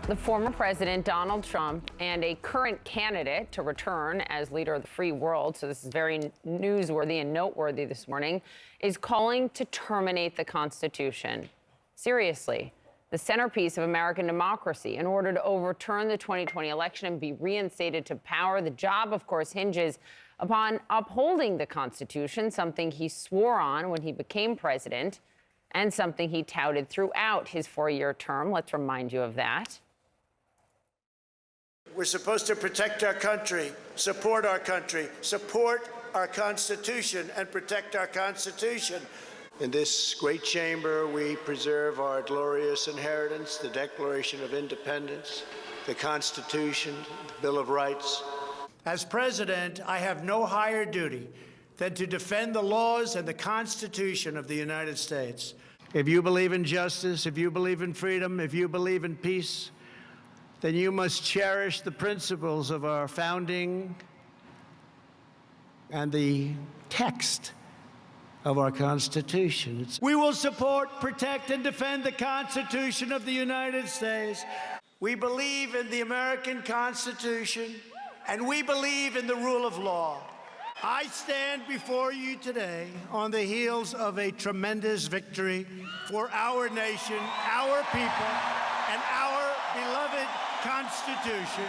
The former president, Donald Trump, and a current candidate to return as leader of the free world, so this is very newsworthy and noteworthy this morning, is calling to terminate the Constitution. Seriously, the centerpiece of American democracy. In order to overturn the 2020 election and be reinstated to power, the job, of course, hinges upon upholding the Constitution, something he swore on when he became president, and something he touted throughout his four-year term. Let's remind you of that. We're supposed to protect our country, support our Constitution, and protect our Constitution. In this great chamber, we preserve our glorious inheritance, the Declaration of Independence, the Constitution, the Bill of Rights. As president, I have no higher duty than to defend the laws and the Constitution of the United States. If you believe in justice, if you believe in freedom, if you believe in peace, then you must cherish the principles of our founding and the text of our Constitution. We will support, protect, and defend the Constitution of the United States. We believe in the American Constitution, and we believe in the rule of law. I stand before you today on the heels of a tremendous victory for our nation, our people, and our beloved Constitution.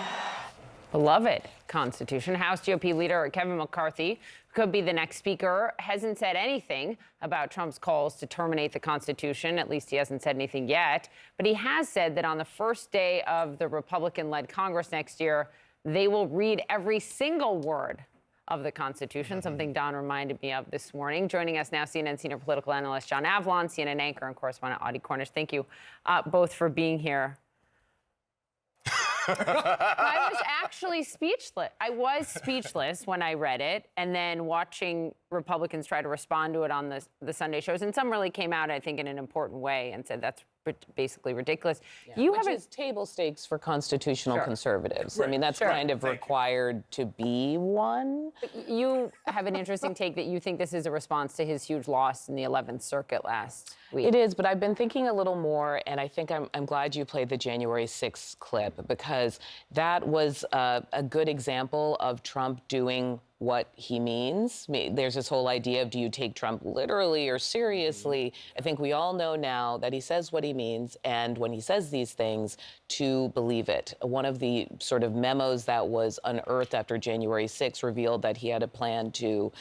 Beloved Constitution. House GOP leader Kevin McCarthy, who could be the next speaker, hasn't said anything about Trump's calls to terminate the Constitution. At least he hasn't said anything yet. But he has said that on the first day of the Republican-led Congress next year, they will read every single word of the Constitution, something Don reminded me of this morning. Joining us now, CNN senior political analyst John Avlon, CNN anchor and correspondent Audie Cornish. Thank you both for being here. I was actually speechless. I was speechless when I read it, and then watching Republicans try to respond to it on the Sunday shows, and some really came out, I think, in an important way and said that's basically ridiculous. Yeah. Which is table stakes for constitutional conservatives. Right. I mean, that's kind of required to be one. You have an interesting take that you think this is a response to his huge loss in the 11th Circuit last week. It is, but I've been thinking a little more, and I think I'm glad you played the January 6th clip, because that was a good example of Trump doing what he means. There's this whole idea of, do you take Trump literally or seriously? I think we all know now that he says what he means, and when he says these things, to believe it. One of the sort of memos that was unearthed after January 6th revealed that he had a plan to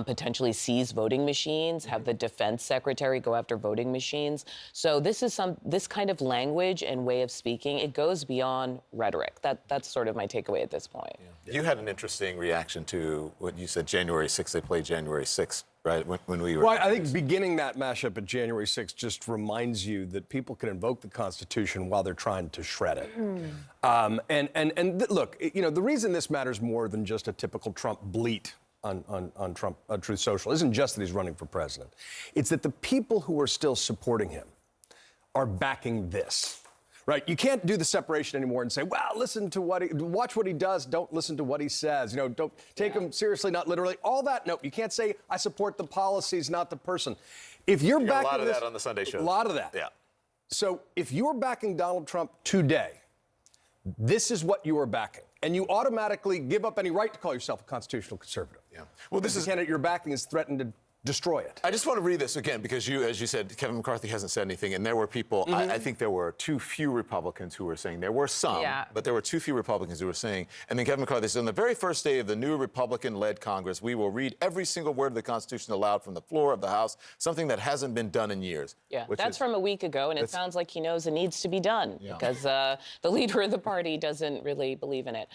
potentially seize voting machines, have the defense secretary go after voting machines. So this kind of language and way of speaking, it goes beyond rhetoric. That's sort of my takeaway at this point. Yeah. You had an interesting reaction to what you said, January 6th. They played January 6th, right, when we were... Well, I think beginning that mashup at January 6th just reminds you that people can invoke the Constitution while they're trying to shred it. Look, you know, the reason this matters more than just a typical Trump bleat on Trump Truth Social isn't just that he's running for president. It's that the people who are still supporting him are backing this. Right, you can't do the separation anymore and say, well, listen to watch what he does, don't listen to what he says. You know, don't take him seriously, not literally. All that, no, you can't say, I support the policies, not the person. If you're backing a lot of that on the Sunday show. A lot of that. Yeah. So if you're backing Donald Trump today, this is what you are backing. And you automatically give up any right to call yourself a constitutional conservative. Yeah. Well, this is the candidate you're backing is threatened to destroy it. I just want to read this again because as you said, Kevin McCarthy hasn't said anything, and there were people, I think there were too few Republicans who were saying, there were some, but there were too few Republicans who were saying, and then Kevin McCarthy said, on the very first day of the new Republican-led Congress, we will read every single word of the Constitution aloud from the floor of the House, something that hasn't been done in years. Yeah, that's from a week ago, and it sounds like he knows it needs to be done because the leader of the party doesn't really believe in it.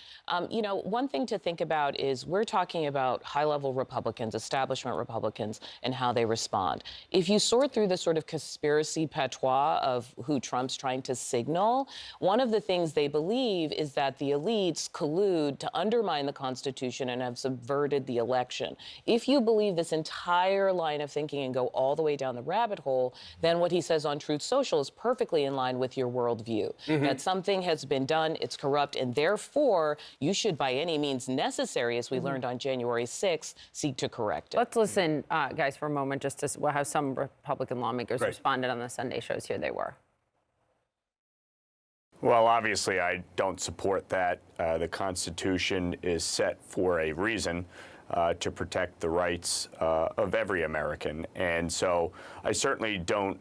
You know, one thing to think about is we're talking about high-level Republicans, establishment Republicans, and how they respond. If you sort through the sort of conspiracy patois of who Trump's trying to signal, one of the things they believe is that the elites collude to undermine the Constitution and have subverted the election. If you believe this entire line of thinking and go all the way down the rabbit hole, then what he says on Truth Social is perfectly in line with your worldview. That something has been done, it's corrupt, and therefore you should, by any means necessary, as we learned on January 6th, seek to correct it. Let's listen, guys, for a moment, just to how some Republican lawmakers responded on the Sunday shows. Here they were. Well, obviously, I don't support that. The Constitution is set for a reason, to protect the rights of every American. And so I certainly don't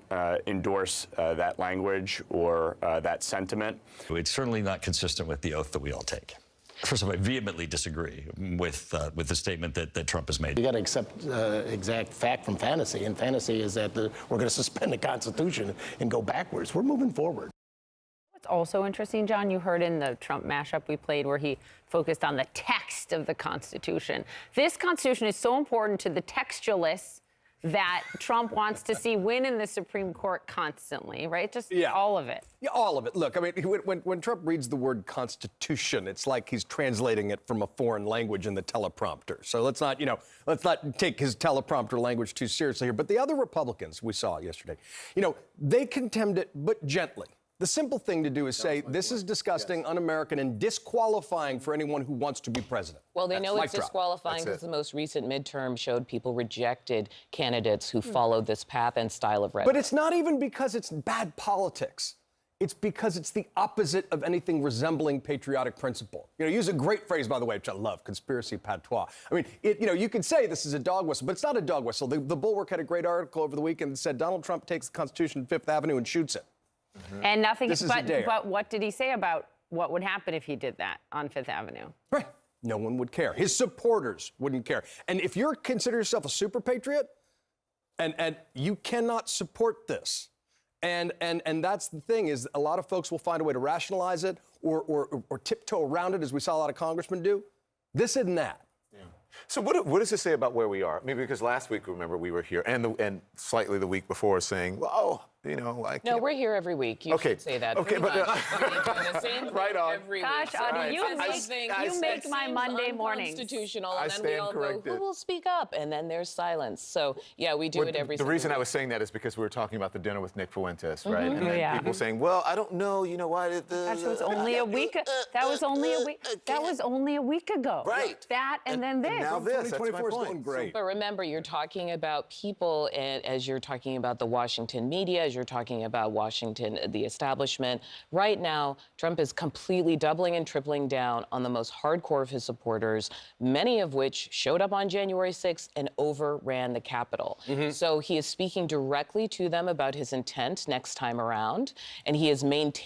endorse that language or that sentiment. It's certainly not consistent with the oath that we all take. First of all, I vehemently disagree with the statement that Trump has made. You got to accept exact fact from fantasy, and fantasy is that we're going to suspend the Constitution and go backwards. We're moving forward. What's also interesting, John, you heard in the Trump mashup we played where he focused on the text of the Constitution. This Constitution is so important to the textualists that Trump wants to see win in the Supreme Court constantly, right? Just all of it. Yeah, all of it. Look, I mean, when Trump reads the word Constitution, it's like he's translating it from a foreign language in the teleprompter. So let's not take his teleprompter language too seriously here. But the other Republicans we saw yesterday, they contemned it, but gently. The simple thing to do is say, this is disgusting, un-American, and disqualifying for anyone who wants to be president. Well, they know it's disqualifying because the most recent midterm showed people rejected candidates who followed this path and style of rhetoric. But it's not even because it's bad politics. It's because it's the opposite of anything resembling patriotic principle. Use a great phrase, by the way, which I love, conspiracy patois. I mean, you could say this is a dog whistle, but it's not a dog whistle. The Bulwark had a great article over the weekend that said Donald Trump takes the Constitution to Fifth Avenue and shoots it. And nothing, but what did he say about what would happen if he did that on Fifth Avenue? Right. No one would care. His supporters wouldn't care. And if you consider yourself a super patriot and you cannot support this, and that's the thing, is a lot of folks will find a way to rationalize it or tiptoe around it, as we saw a lot of congressmen do. This isn't that. So what does this say about where we are? Maybe because last week, remember, we were here, and slightly the week before, saying, well, I can't. No, we're here every week. You should say that. Okay, but the same right on. every Gosh, week. Audie, you make my Monday mornings. Constitutional, I and then we stand all corrected. go, who will speak up? And then there's silence. So, yeah, we do it every The reason week. I was saying that is because we were talking about the dinner with Nick Fuentes, right? And then people saying, well, I don't know, why did the... Gosh, it was only a week. That was only a week. That was only a week ago. Right. That and then this. And now this. That's my 2024 is point. going great. But remember, you're talking about people, and as you're talking about the Washington media, as you're talking about Washington, the establishment. Right now, Trump is completely doubling and tripling down on the most hardcore of his supporters, many of which showed up on January 6th and overran the Capitol. So he is speaking directly to them about his intent next time around, and he is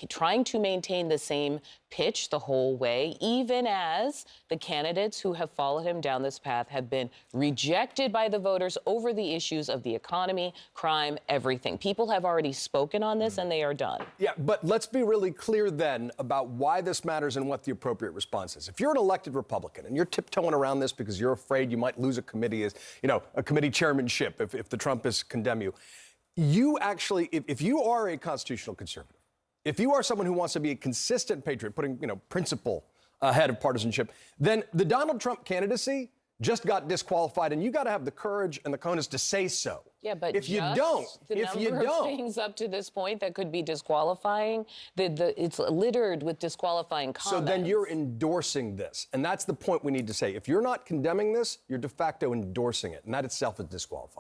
trying to maintain the same pitch the whole way, even as the candidates who have followed him down this path have been rejected by the voters over the issues of the economy, crime, everything. People have already spoken on this, and they are done. Yeah, but let's be really clear then about why this matters and what the appropriate response is. If you're an elected Republican and you're tiptoeing around this because you're afraid you might lose a committee, a committee chairmanship if the Trumpists condemn you, you actually, if you are a constitutional conservative, if you are someone who wants to be a consistent patriot, putting, principle ahead of partisanship, then the Donald Trump candidacy just got disqualified, and you got to have the courage and the cojones to say so. Yeah, but if you don't, things up to this point that could be disqualifying, it's littered with disqualifying comments. So then you're endorsing this, and that's the point we need to say. If you're not condemning this, you're de facto endorsing it, and that itself is disqualifying.